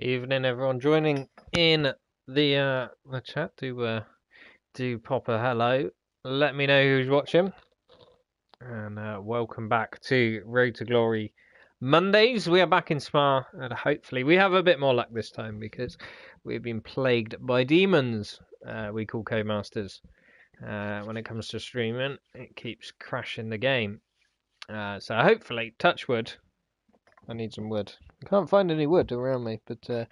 Evening, everyone joining in the chat. Do pop a hello. Let me know who's watching, and welcome back to Road to Glory Mondays. We are back in Spa, and hopefully we have a bit more luck this time because we've been plagued by demons. We call Codemasters. When it comes to streaming, it keeps crashing the game. So hopefully, touch wood. I need some wood. I can't find any wood around me, but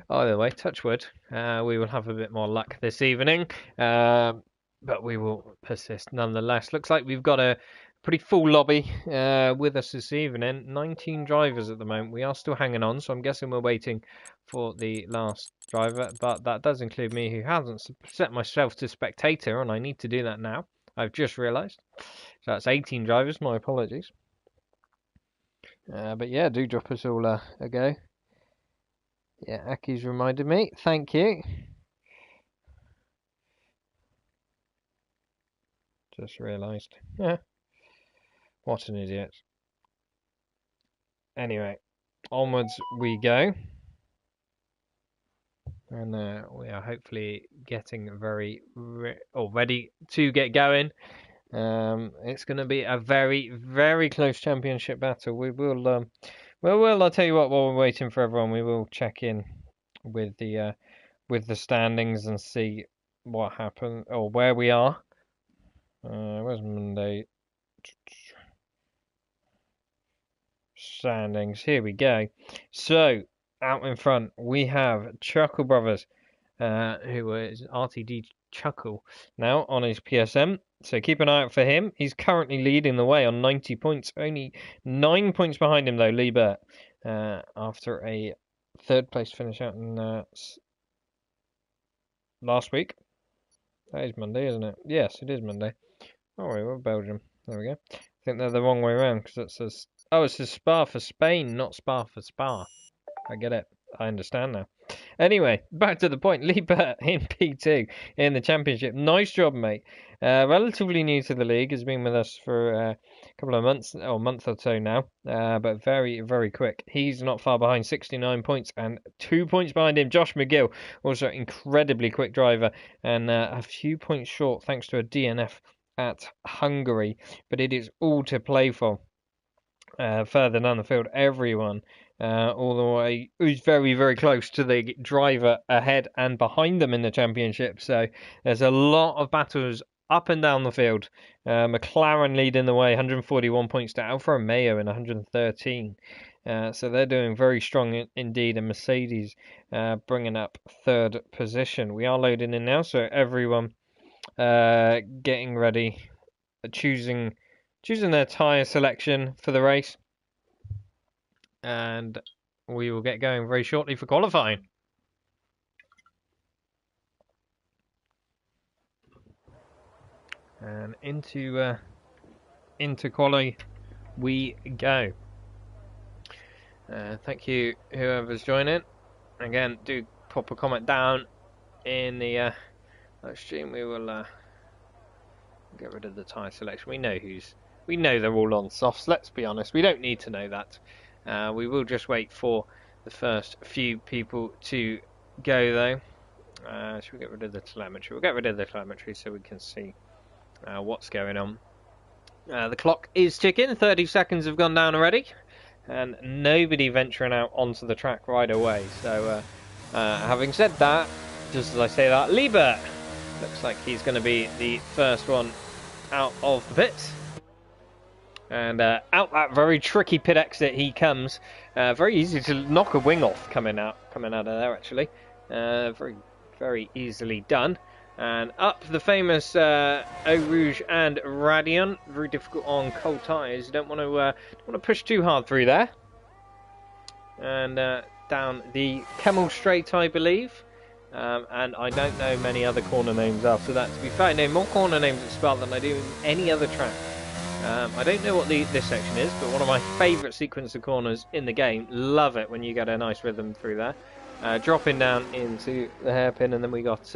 either way, touch wood. We will have a bit more luck this evening, but we will persist nonetheless. Looks like we've got a pretty full lobby with us this evening. 19 drivers at the moment. We are still hanging on, so I'm guessing we're waiting for the last driver, but that does include me, who hasn't set myself to spectator, and I need to do that now. I've just realised. So that's 18 drivers. My apologies. But yeah, do drop us all a go. Yeah, Aki's reminded me. Thank you. Just realised. Yeah. What an idiot. Anyway, onwards we go. And we are hopefully getting very ready to get going. It's going to be a very, very close championship battle. We will, I'll tell you what, while we're waiting for everyone, we will check in with the standings and see what happened or where we are. Where's Monday? Standings. Here we go. So out in front we have Chuckle Brothers, who is Rtg Chuckle now on his PSM. So keep an eye out for him. He's currently leading the way on 90 points. Only 9 points behind him though, Liebert, after a third place finish out in last week. That is Monday, isn't it? Yes, it is Monday. Oh, we're Belgium. There we go. I think they're the wrong way around because it says, oh, it says Spa for Spain, not Spa for Spa. I get it. I understand now. Anyway, back to the point. Liebert in P2 in the championship. Nice job, mate. Relatively new to the league. Has been with us for a couple of months, or a month or so now. But very, very quick. He's not far behind, 69 points, and 2 points behind him. Josh McGill, also incredibly quick driver, and a few points short thanks to a DNF at Hungary. But it is all to play for. Further down the field, everyone all the way who's very, very close to the driver ahead and behind them in the championship. So there's a lot of battles up and down the field. McLaren leading the way, 141 points to Alfa Romeo in 113. So they're doing very strong indeed, and Mercedes bringing up third position. We are loading in now, so everyone getting ready, choosing their tyre selection for the race, and we will get going very shortly for qualifying. And into quali we go. Thank you whoever's joining. Again, do pop a comment down in the live stream. We will get rid of the tyre selection. We know they're all on softs, let's be honest. We don't need to know that. We will just wait for the first few people to go, though. Should we get rid of the telemetry? We'll get rid of the telemetry so we can see what's going on. The clock is ticking. 30 seconds have gone down already. And nobody venturing out onto the track right away. So, having said that, just as I say that, Liebert looks like he's going to be the first one out of the pits. And out that very tricky pit exit he comes. Very easy to knock a wing off coming out of there, actually. Very, very easily done. And up the famous Eau Rouge and Radiant. Very difficult on cold tyres. You don't want to push too hard through there. And down the Camel Straight, I believe. And I don't know many other corner names after that. To be fair, I know more corner names at Spa than I do in any other track. I don't know what this section is, but one of my favourite sequence of corners in the game. Love it when you get a nice rhythm through there. Dropping down into the hairpin, and then we got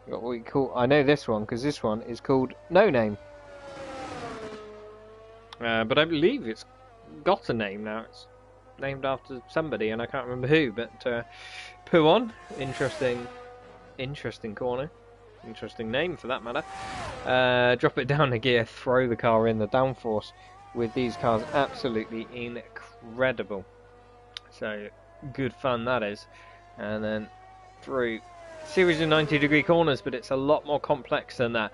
what we call, I know this one because this one is called No Name. But I believe it's got a name now. It's named after somebody, and I can't remember who. But Puon, interesting corner, interesting name for that matter. Drop it down a gear, throw the car in. The downforce with these cars absolutely incredible. So good fun that is. And then through series of 90-degree corners, but it's a lot more complex than that.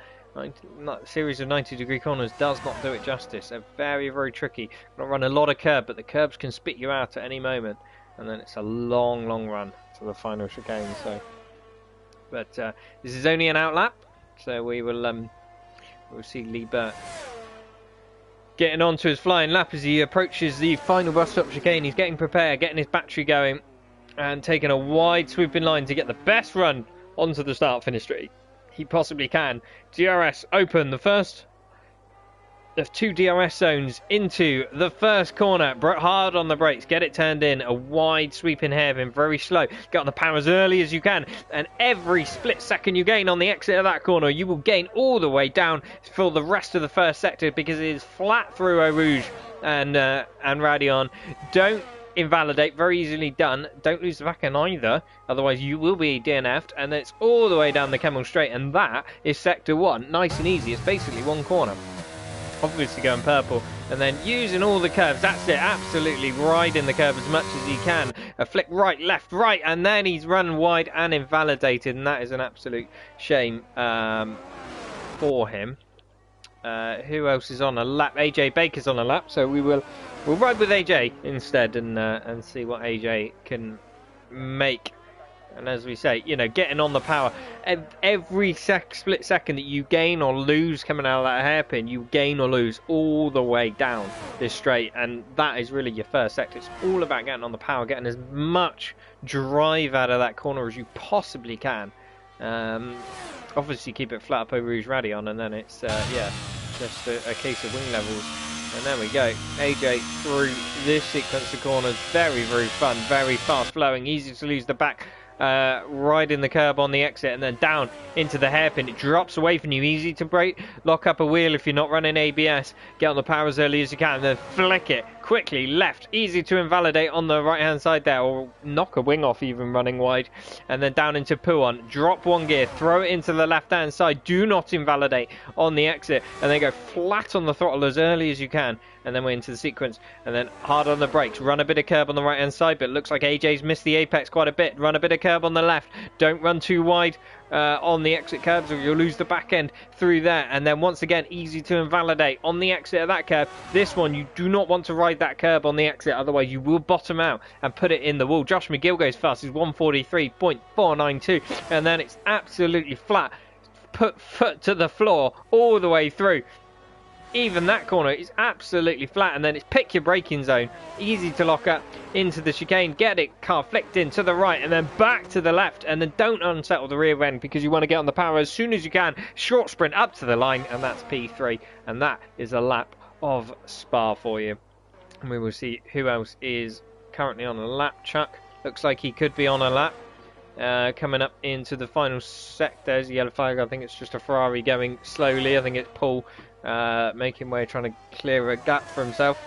Series of 90-degree corners does not do it justice. They're very, very tricky. Gonna run a lot of curb, but the curbs can spit you out at any moment, and then it's a long, long run to the final chicane. So, but this is only an outlap, so we will we'll see Lee Burt getting onto his flying lap as he approaches the final bus stop chicane. He's getting prepared, getting his battery going, and taking a wide sweeping line to get the best run onto the start-finish straight he possibly can. DRS open, the first of 2 DRS zones into the first corner. Hard on the brakes, get it turned in. A wide sweeping hairpin, very slow. Get on the power as early as you can, and every split second you gain on the exit of that corner, you will gain all the way down for the rest of the first sector, because it is flat through Eau Rouge and Radion. Don't invalidate, very easily done. Don't lose the back end either, otherwise you will be DNF'd, and it's all the way down the Camel Straight, and that is sector 1. Nice and easy. It's basically one corner. Obviously going purple, and then using all the curves. That's it, absolutely riding the curve as much as he can. A flick right, left, right, and then he's run wide and invalidated, and that is an absolute shame for him. Who else is on a lap? AJ Baker's on a lap, so we'll ride with AJ instead and see what AJ can make. And as we say, you know, getting on the power. Every split second that you gain or lose coming out of that hairpin, you gain or lose all the way down this straight. And that is really your first sector. It's all about getting on the power, getting as much drive out of that corner as you possibly can. Obviously keep it flat up over Rouge Radion, and then it's, yeah, just a case of wing levels. And there we go. AJ through this sequence of corners. Very, very fun, very fast flowing, easy to lose the back. Riding the curb on the exit, and then down into the hairpin. It drops away from you, easy to brake, lock up a wheel if you're not running ABS, get on the power as early as you can, and then flick it quickly left, easy to invalidate on the right hand side there, or knock a wing off even running wide. And then down into Puon, drop one gear, throw it into the left hand side, do not invalidate on the exit, and then go flat on the throttle as early as you can. And then we're into the sequence, and then hard on the brakes, run a bit of curb on the right hand side, but it looks like AJ's missed the apex quite a bit. Run a bit of curb on the left, don't run too wide on the exit curbs, or you'll lose the back end through there. And then once again, easy to invalidate on the exit of that curb. This one, you do not want to ride that curb on the exit, otherwise you will bottom out and put it in the wall. Josh McGill goes fast, he's 143.492, and then it's absolutely flat, put foot to the floor all the way through. Even that corner is absolutely flat, and then it's pick your braking zone, easy to lock up into the chicane, get it car flicked in to the right, and then back to the left, and then don't unsettle the rear end because you want to get on the power as soon as you can. Short sprint up to the line, and that's P3, and that is a lap of Spa for you. And we will see who else is currently on a lap. Chuck looks like he could be on a lap. Coming up into the final sector, there's the yellow flag. I think it's just a Ferrari going slowly. I think it's Paul making way, trying to clear a gap for himself.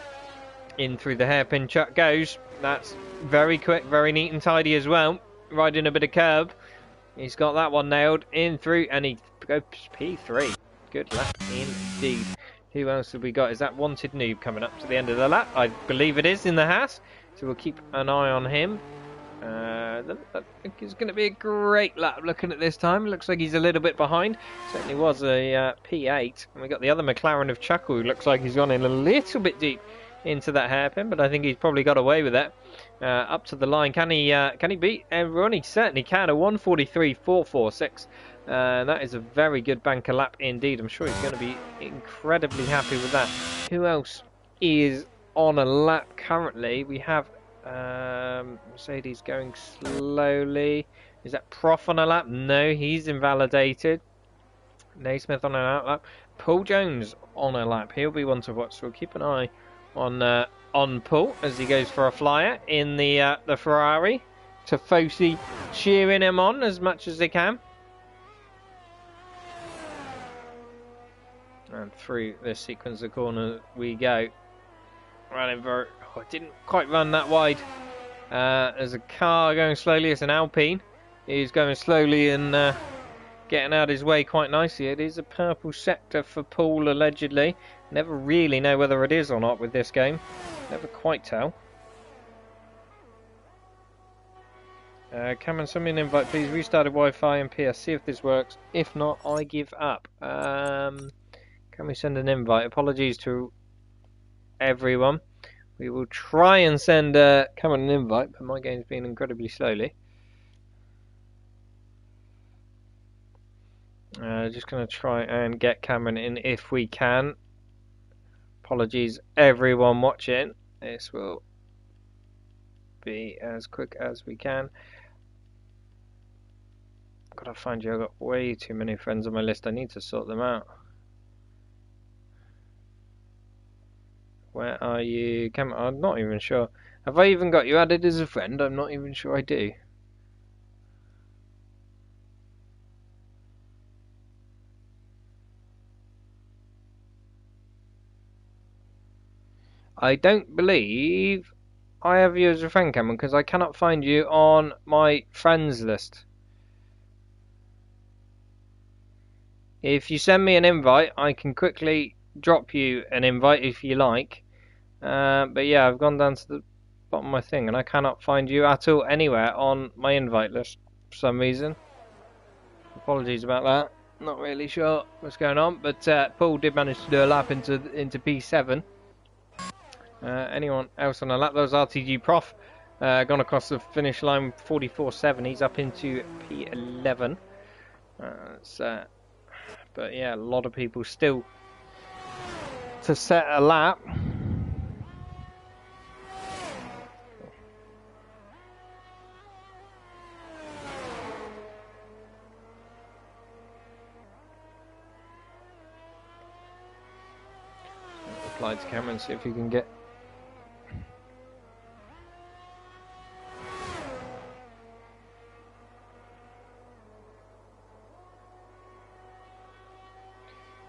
In through the hairpin, Chuck goes. That's very quick, very neat and tidy as well. Riding a bit of curb. He's got that one nailed. In through, and he goes P3. Good lap indeed. Who else have we got? Is that Wanted Noob coming up to the end of the lap? I believe it is in the Haas. So we'll keep an eye on him. I think it's going to be a great lap looking at this time. Looks like he's a little bit behind. Certainly was a P8. And we got the other McLaren of Chuckle, who looks like he's gone in a little bit deep into that hairpin, but I think he's probably got away with it. Up to the line. Can he beat everyone? He certainly can. A 143.446. That is a very good banker lap indeed. I'm sure he's going to be incredibly happy with that. Who else is on a lap currently? We have Mercedes going slowly. Is that Prof on a lap? No, he's invalidated. Naismith on an outlap. Paul Jones on a lap. He'll be one to watch. So we'll keep an eye on Paul as he goes for a flyer in the Ferrari. Tifosi cheering him on as much as they can. And through this sequence of corners we go. running very... Oh, it didn't quite run that wide. There's a car going slowly. It's an Alpine. He's going slowly and getting out of his way quite nicely. It is a purple sector for Paul, allegedly. Never really know whether it is or not with this game. Never quite tell. Cameron, send me an invite, please. Restarted Wi-Fi and PS. See if this works. If not, I give up. Can we send an invite? Apologies to everyone. We will try and send Cameron an invite, but my game's been incredibly slowly. Just going to try and get Cameron in if we can. Apologies everyone watching. This will be as quick as we can. Gotta find you. I've got way too many friends on my list. I need to sort them out. Where are you? Cameron, I'm not even sure. Have I even got you added as a friend? I'm not even sure I do. I don't believe I have you as a friend, Cameron, because I cannot find you on my friends list. If you send me an invite, I can quickly drop you an invite if you like. But yeah, I've gone down to the bottom of my thing and I cannot find you at all anywhere on my invite list for some reason. Apologies about that. Not really sure what's going on, but Paul did manage to do a lap into P7. Anyone else on a lap? That was Rtg Prof. Gone across the finish line 44.7. He's up into P11. But yeah, a lot of people still to set a lap. Reply to Cameron, see if you can get.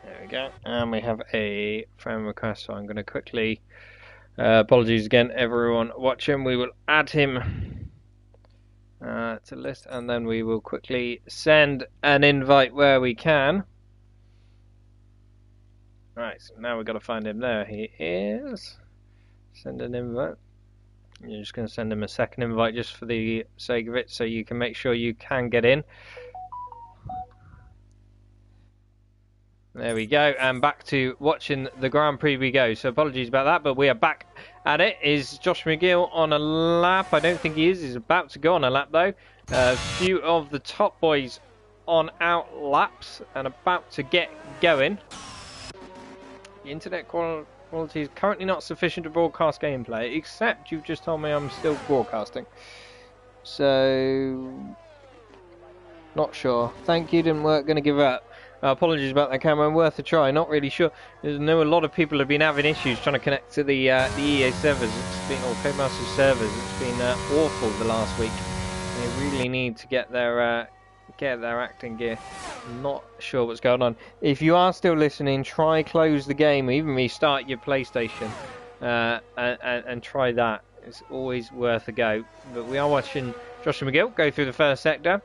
There we go, and we have a friend request, so I'm going to quickly, apologies again everyone watching, we will add him to the list and then we will quickly send an invite where we can. Right, so now we've got to find him. There he is. Send an invite. You're just going to send him a second invite just for the sake of it, so you can make sure you can get in. There we go, and back to watching the Grand Prix we go. So apologies about that, but we are back at it. Is Josh McGill on a lap? I don't think he is. He's about to go on a lap though. A few of the top boys on out laps and about to get going. The internet quality is currently not sufficient to broadcast gameplay, except you've just told me I'm still broadcasting. So, not sure. Thank you, didn't work, gonna give up. Apologies about that, Cameron, worth a try, not really sure. I know a lot of people have been having issues trying to connect to the EA servers, or Codemasters servers. It's been awful the last week. They really need to get their acting gear. Not sure what's going on. If you are still listening, try close the game, or even restart your PlayStation, and try that. It's always worth a go. But we are watching Joshua McGill go through the first sector,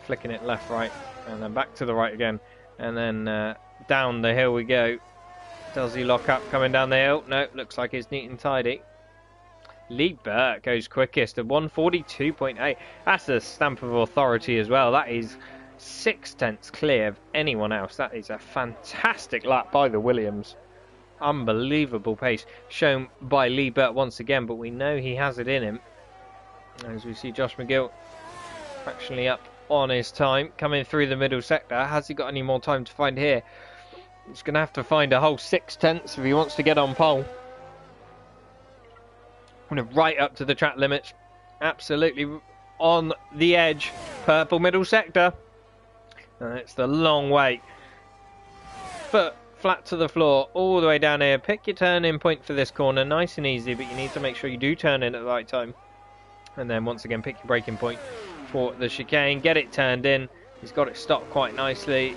flicking it left, right, and then back to the right again, and then down the hill we go. Does he lock up coming down the hill? No, looks like it's neat and tidy. Lee Burt goes quickest at 142.8. That's a stamp of authority as well. That is 0.6 clear of anyone else. That is a fantastic lap by the Williams. Unbelievable pace shown by Lee Burt once again, but we know he has it in him. As we see Josh McGill actually up on his time, coming through the middle sector. Has he got any more time to find here? He's going to have to find a whole 0.6 if he wants to get on pole. Right up to the track limits, absolutely on the edge. Purple middle sector, and it's the long way. Foot flat to the floor, all the way down here. Pick your turning point for this corner, nice and easy, but you need to make sure you do turn in at the right time. And then once again, pick your braking point for the chicane. Get it turned in. He's got it stopped quite nicely.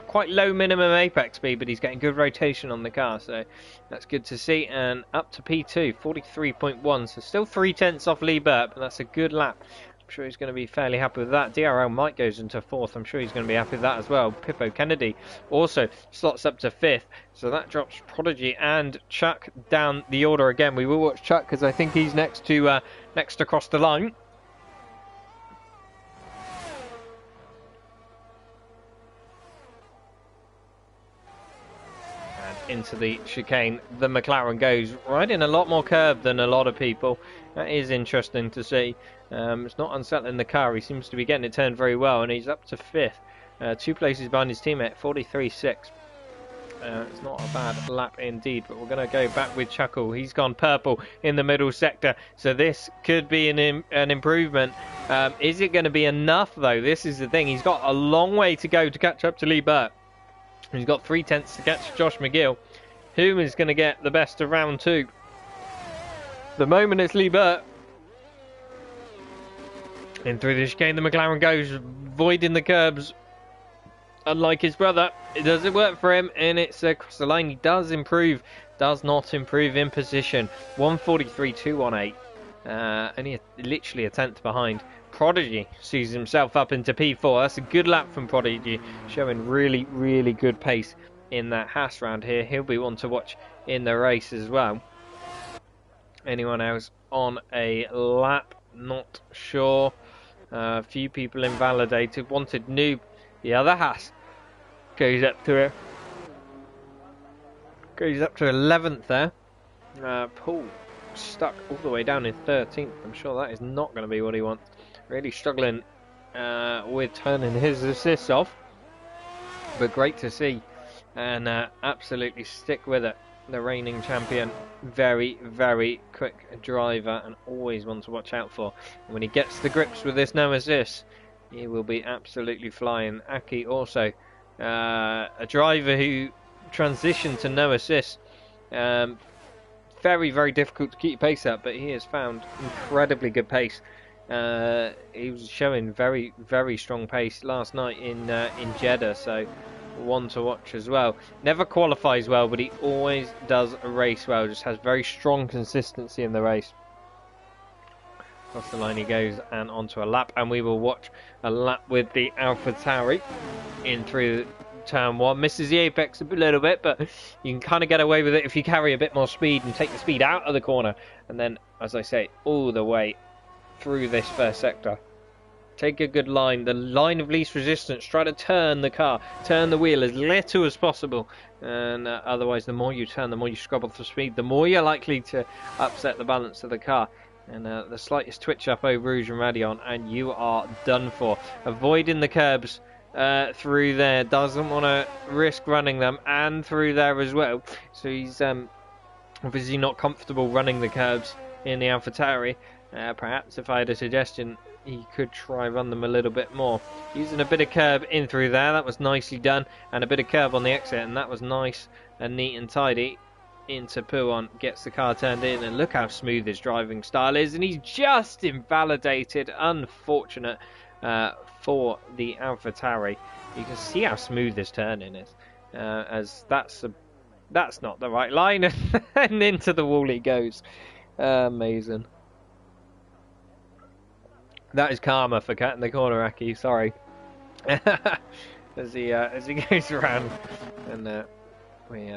quite low minimum apex speed, but he's getting good rotation on the car, so that's good to see. And up to P2, 43.1, so still 0.3 off Lee Burt, but that's a good lap. I'm sure he's going to be fairly happy with that. DRL Mike goes into 4th. I'm sure he's going to be happy with that as well. Pippo Kennedy also slots up to 5th. So that drops Prodigy and Chuck down the order again. We will watch Chuck because I think he's next across the line. Into the chicane, the McLaren goes, riding a lot more curve than a lot of people. That is interesting to see. It's not unsettling the car. He seems to be getting it turned very well, and he's up to 5th, 2 places behind his teammate, 43.6. It's not a bad lap indeed, but we're going to go back with Chuckle. He's gone purple in the middle sector, so this could be an improvement. Is it going to be enough though? This is the thing. He's got a long way to go to catch up to Lee Burt. He's got 0.3 to catch Josh McGill. Who is going to get the best of round 2? The moment it's Lee Burt. In through the chicane, the McLaren goes, voiding the curbs. Unlike his brother, it doesn't work for him, and it's across the line. He does improve, does not improve in position. 143.218. Only literally a 10th behind. Prodigy sees himself up into P4. That's a good lap from Prodigy, showing really, really good pace in that Haas round here. He'll be one to watch in the race as well. Anyone else on a lap? Not sure. A few people invalidated. Wanted Noob. The other Haas goes up to 11th there. Paul stuck all the way down in 13th. I'm sure that is not going to be what he wants. Really struggling with turning his assists off, but great to see, and absolutely stick with it. The reigning champion, very, very quick driver, and always one to watch out for. And when he gets the grips with this no assist, he will be absolutely flying. Aki also a driver who transitioned to no assist. Very, very difficult to keep your pace up, but he has found incredibly good pace. He was showing very, very strong pace last night in Jeddah, so one to watch as well. Never qualifies well, but he always does race well. Just has very strong consistency in the race. Across the line he goes and onto a lap, and we will watch a lap with the AlphaTauri in through turn 1. Misses the apex a little bit, but you can kind of get away with it if you carry a bit more speed and take the speed out of the corner, and then, as I say, all the way through this first sector. Take a good line, the line of least resistance. Try to turn the car, turn the wheel as little as possible, and otherwise the more you turn, the more you scrub off the speed, the more you're likely to upset the balance of the car. And the slightest twitch up over Rouge and Radion and you are done for. Avoiding the curbs through there, doesn't want to risk running them, and through there as well. So he's obviously not comfortable running the curbs in the AlphaTauri. Perhaps if I had a suggestion, he could try run them a little bit more. Using a bit of curb in through there, that was nicely done, and a bit of curb on the exit, and that was nice and neat and tidy. Into Pouon, gets the car turned in, and look how smooth his driving style is, and he's just invalidated. Unfortunate for the AlphaTauri. You can see how smooth this turn-in is, as that's not the right line, and into the wall he goes. Amazing. That is karma for cutting the corner, Aki. Sorry. as he goes around, and we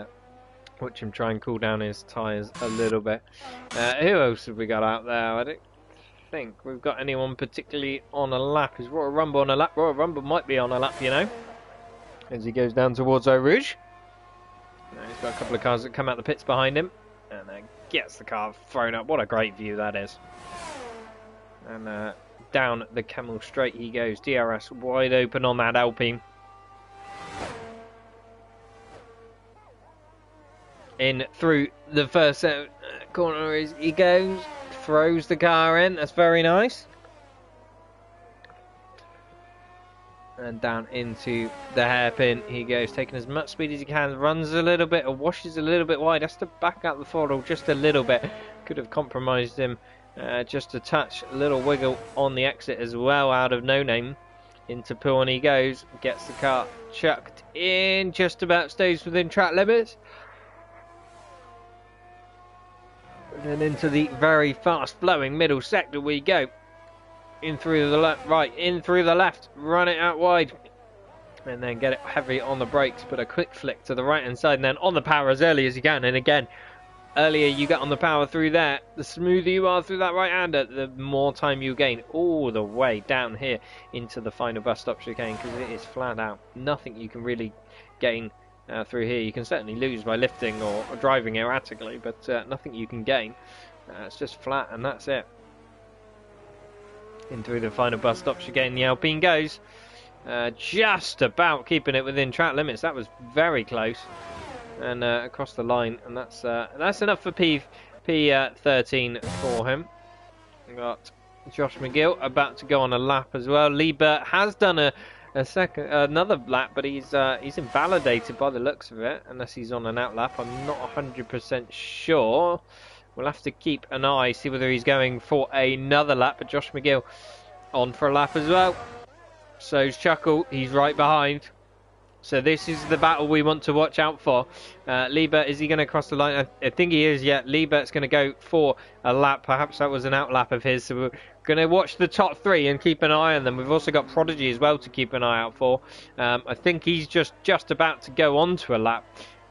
watch him try and cool down his tyres a little bit. Who else have we got out there? I don't think we've got anyone particularly on a lap. Is Royal Rumble on a lap? Royal Rumble might be on a lap, you know, as he goes down towards Eau Rouge. He's got a couple of cars that come out the pits behind him, and gets the car thrown up. What a great view that is. And down the Camel Straight he goes. DRS wide open on that Alpine. In through the first corner as he goes. Throws the car in. That's very nice. And down into the hairpin he goes, taking as much speed as he can. Runs a little bit, or washes a little bit wide. Has to back out the throttle just a little bit. Could have compromised him just a touch. A little wiggle on the exit as well out of No Name. Into P1 he goes, gets the car chucked in, just about stays within track limits. And then into the very fast flowing middle sector we go. In through the left, right, in through the left, run it out wide. And then get it heavy on the brakes, but a quick flick to the right hand side, and then on the power as early as you can. And again, earlier you get on the power through there, the smoother you are through that right hander, the more time you gain all the way down here into the final bus stop chicane, because it is flat out. Nothing you can really gain through here. You can certainly lose by lifting or driving erratically, but nothing you can gain. It's just flat, and that's it. In through the final bus stop chicane, the Alpine goes. Just about keeping it within track limits. That was very close. And across the line, and that's enough for P13 for him. We've got Josh McGill about to go on a lap as well. Lee Burt has done another lap, but he's invalidated by the looks of it, unless he's on an out lap. I'm not 100% sure. We'll have to keep an eye, see whether he's going for another lap. But Josh McGill on for a lap as well. So's Chuckle, he's right behind. So this is the battle we want to watch out for. Liebert, is he going to cross the line? I think he is, yeah. Liebert's going to go for a lap. Perhaps that was an out lap of his. So we're going to watch the top three and keep an eye on them. We've also got Prodigy as well to keep an eye out for. I think he's just about to go on to a lap.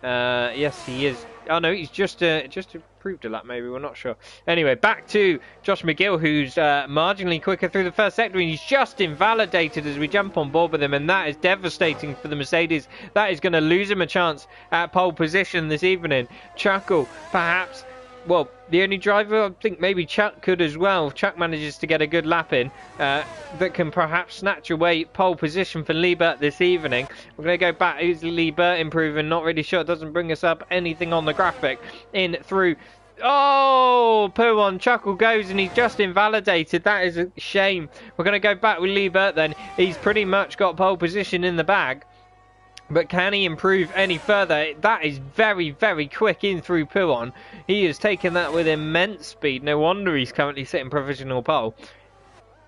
Yes, he is. Oh no, he's just approved a lap, maybe, we're not sure. Anyway, back to Josh McGill, who's marginally quicker through the first sector, and he's just invalidated as we jump on board with him, and that is devastating for the Mercedes. That is going to lose him a chance at pole position this evening. Chuckle, perhaps, well, the only driver, I think maybe Chuck could as well. Chuck manages to get a good lap in that can perhaps snatch away pole position for Liebert this evening. We're going to go back. Is Liebert improving? Not really sure. It doesn't bring us up anything on the graphic. In through. Oh, P1. Chuckle goes and he's just invalidated. That is a shame. We're going to go back with Liebert then. He's pretty much got pole position in the bag. But can he improve any further? That is very, very quick in through P1. He has taken that with immense speed. No wonder he's currently sitting provisional pole.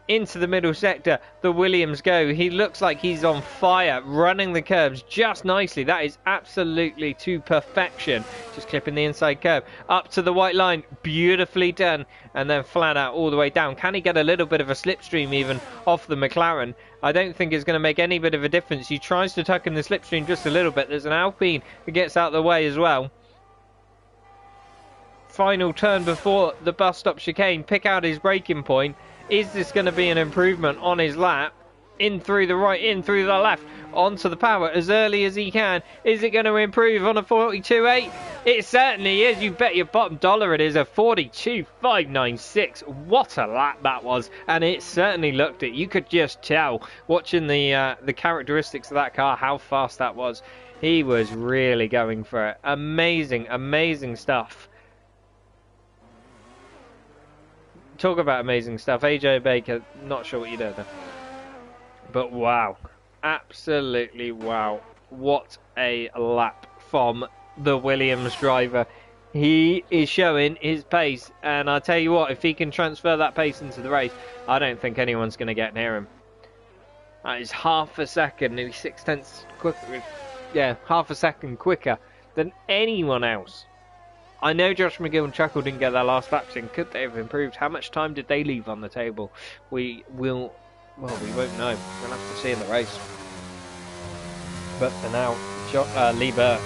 Into the middle sector, the Williams go. He looks like he's on fire, running the curbs just nicely. That is absolutely to perfection. Just clipping the inside curb. Up to the white line, beautifully done. And then flat out all the way down. Can he get a little bit of a slipstream even off the McLaren? I don't think it's going to make any bit of a difference. He tries to tuck in the slipstream just a little bit. There's an Alpine who gets out of the way as well. Final turn before the bus stop chicane. Pick out his braking point. Is this going to be an improvement on his lap? In through the right, in through the left, onto the power as early as he can. Is it going to improve on a 42.8? It certainly is. You bet your bottom dollar it is a 42.596. What a lap that was, and it certainly looked it. You could just tell watching the characteristics of that car how fast that was. He was really going for it. Amazing, amazing stuff. Talk about amazing stuff. AJ Baker, not sure what you did there. But wow. Absolutely wow. What a lap from the Williams driver. He is showing his pace. And I tell you what, if he can transfer that pace into the race, I don't think anyone's going to get near him. That is half a second, nearly 0.6 quicker. Yeah, half a second quicker than anyone else. I know Josh McGill and Chuckle didn't get their last laps in. Could they have improved? How much time did they leave on the table? We won't know. We'll have to see in the race. But for now, Liebert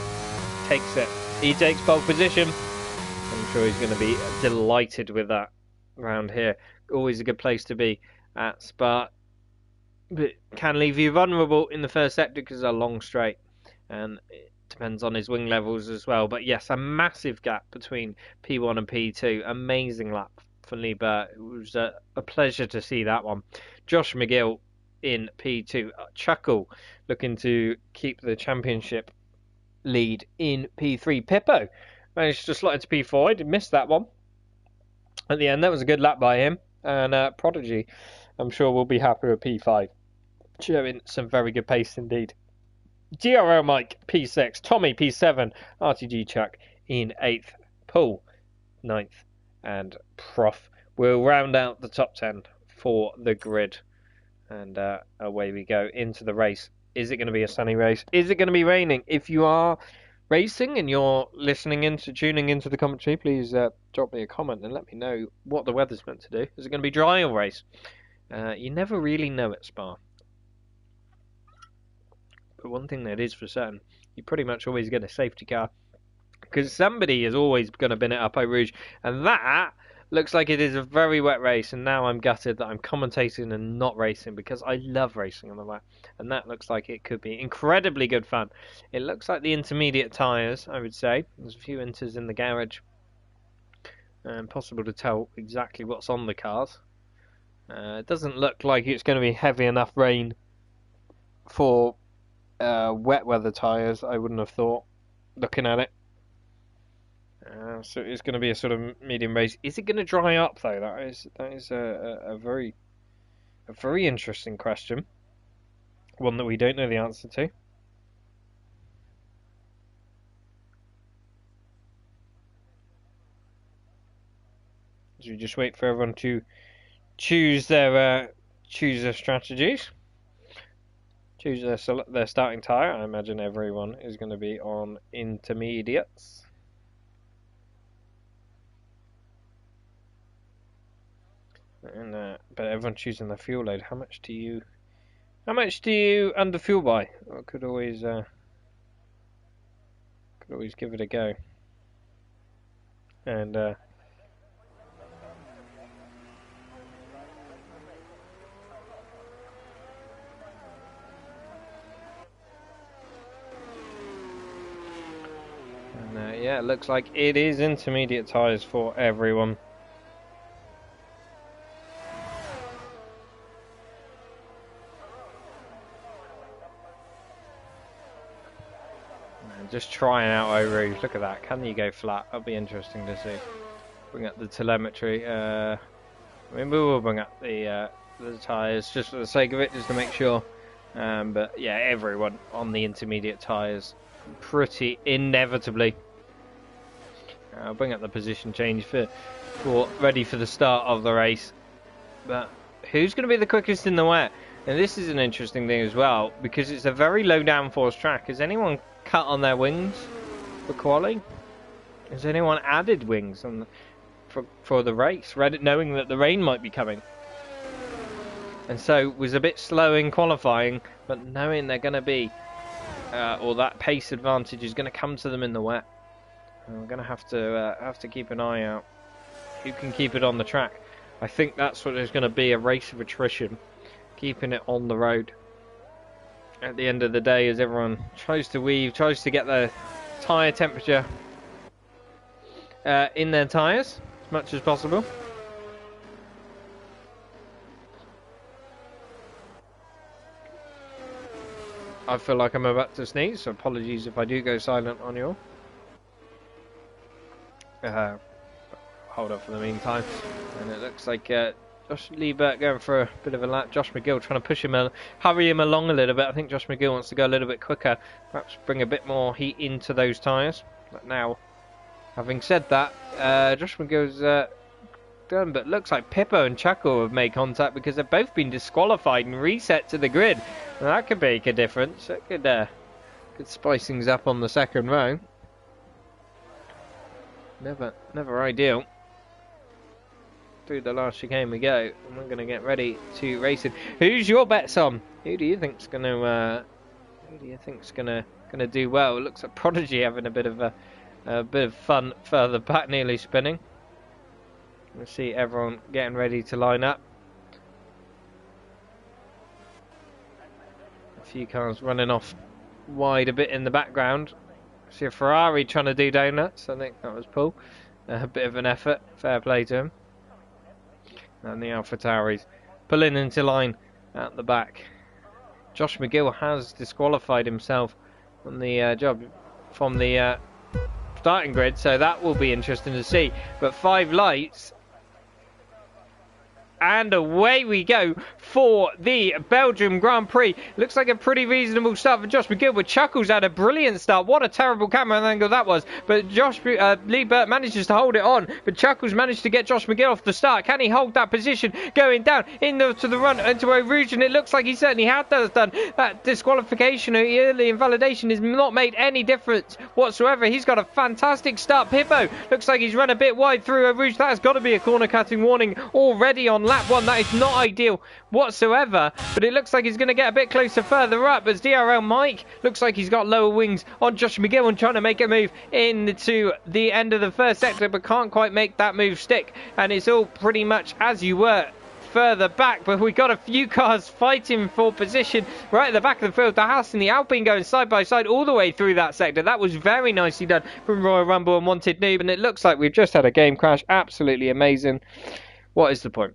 takes it. He takes pole position. I'm sure he's going to be delighted with that round here. Always a good place to be at Spa. But can leave you vulnerable in the first sector because it's a long straight. And depends on his wing levels as well. But yes, a massive gap between P1 and P2. Amazing lap for Liebert. It was a pleasure to see that one. Josh McGill in P2. Chuckle looking to keep the championship lead in P3. Pippo managed to slot into P4. I did miss that one at the end. That was a good lap by him. And Prodigy, I'm sure, will be happy with P5. Showing some very good pace indeed. DRL Mike P6, Tommy P7, RTG Chuck in 8th, Paul 9th, and Prof will round out the top 10 for the grid. And away we go into the race. Is it going to be a sunny race? Is it going to be raining? If you are racing and you're tuning into the commentary, please drop me a comment and let me know what the weather's meant to do. Is it going to be dry or race? You never really know at Spa. But one thing that is for certain, you pretty much always get a safety car, because somebody is always going to bin it up Eau Rouge, and that looks like it is a very wet race. And now I'm gutted that I'm commentating and not racing, because I love racing on the wet, and that looks like it could be incredibly good fun. It looks like the intermediate tyres, I would say. There's a few inters in the garage, and possible to tell exactly what's on the cars. It doesn't look like it's going to be heavy enough rain for wet weather tyres, I wouldn't have thought, looking at it. So it's going to be a sort of medium race. Is it going to dry up though? That is a very interesting question. One that we don't know the answer to. So we just wait for everyone to choose their strategies. Choose their starting tyre. I imagine everyone is going to be on intermediates. And but everyone choosing their fuel load. How much do you under fuel by? I could always give it a go. And yeah, it looks like it is intermediate tyres for everyone. Just trying out Eau Rouge. Look at that. Can you go flat? That'll be interesting to see. Bring up the telemetry. I mean, we will bring up the tyres just for the sake of it, just to make sure. But yeah, everyone on the intermediate tyres, pretty inevitably. I'll bring up the position change for ready for the start of the race. But who's going to be the quickest in the wet? And this is an interesting thing as well, because it's a very low downforce track. Has anyone cut on their wings for quali? Has anyone added wings on for the race, knowing that the rain might be coming? And so was a bit slow in qualifying, but knowing they're going to be, or that pace advantage is going to come to them in the wet. And we're going to have to keep an eye out who can keep it on the track. I think that's what is going to be, a race of attrition, keeping it on the road. At the end of the day, as everyone tries to get the tyre temperature in their tyres as much as possible. I feel like I'm about to sneeze, so apologies if I do go silent on you all. Hold up for the meantime. And it looks like Josh Liebert going for a bit of a lap. Josh McGill trying to push him, hurry him along a little bit. I think Josh McGill wants to go a little bit quicker, perhaps bring a bit more heat into those tyres. But now, having said that, Josh McGill's done, but looks like Pippo and Chaco have made contact, because they've both been disqualified and reset to the grid. And that could make a difference. It could spice things up on the second row. Never ideal. Through the last chicane we go, and we're going to get ready to race it. Who's your bets on? Who do you think's going to do well? It looks like Prodigy having a bit of fun further back, nearly spinning. We'll see everyone getting ready to line up. A few cars running off wide a bit in the background. See a Ferrari trying to do donuts. I think that was Paul. A bit of an effort. Fair play to him. And the AlphaTauris pulling into line at the back. Josh McGill has disqualified himself from the starting grid, so that will be interesting to see. But 5 lights and away we go for the Belgium Grand Prix. Looks like a pretty reasonable start for Josh McGill, but Chuckles had a brilliant start. What a terrible camera angle that was. But Lee Burt manages to hold it on, but Chuckles managed to get Josh McGill off the start. Can he hold that position going down to the run into Eau Rouge? And it looks like he certainly had that done. That disqualification or early invalidation has not made any difference whatsoever. He's got a fantastic start. Pippo looks like he's run a bit wide through Eau Rouge. That has got to be a corner cutting warning already on lap 1. That is not ideal whatsoever, but it looks like he's going to get a bit closer further up as DRL Mike looks like he's got lower wings on Josh McGill and trying to make a move into the end of the first sector, but can't quite make that move stick, and it's all pretty much as you were further back. But we got a few cars fighting for position right at the back of the field. The Haas and the Alpine going side by side all the way through that sector. That was very nicely done from Royal Rumble and Wanted Noob, and it looks like we've just had a game crash. Absolutely amazing. What is the point?